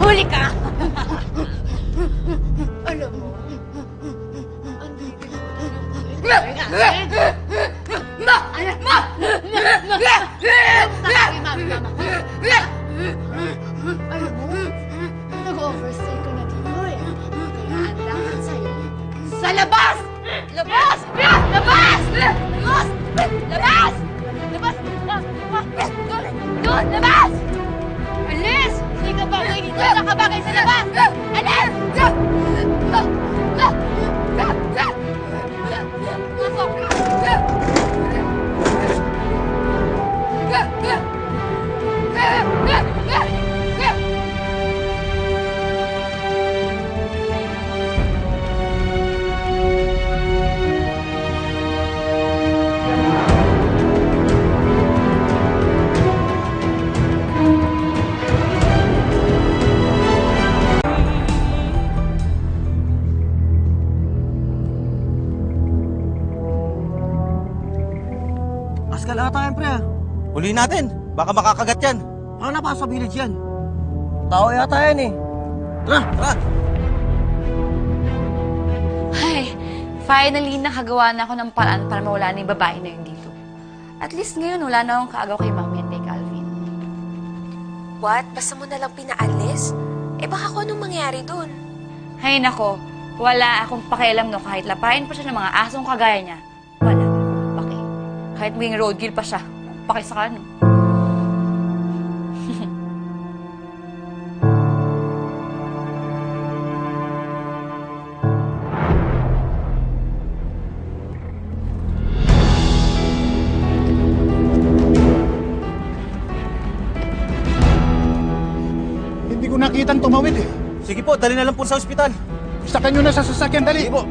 Huli ka! Alam mo, ang bibig mo alam mo, nag-overstay ka na dito eh. Kaya ang dapat sa'yo, sa labas! Labas! Labas! Labas! Labas! Labas! Doon! Labas! Alis! Hindi ka bagay dito! Wala ka bagay sa labas! Alis! Asgal ata yan, pre. Huliin natin. Baka makakagat yan. Paano na pa sa village yan? Tao yata yan eh. Tara! Tara! Ay, finally nakagawa na ako ng paraan para mawala na yung babae na yun dito. At least ngayon wala na akong kaagaw kay Mami at kay Calvin. What? Basta mo nalang pinaalis? Eh baka kung anong mangyari dun? Hay nako, wala akong pakialam no kahit lapain pa siya ng mga asong kagaya niya. Wala akong paki. Kahit maging roadkill pa siya, paki sa kano. Hindi ko nakitang tumawid eh. Sige po, dali na lang po sa ospital. Sakay nyo na sa sasakyan, dali. Sige po.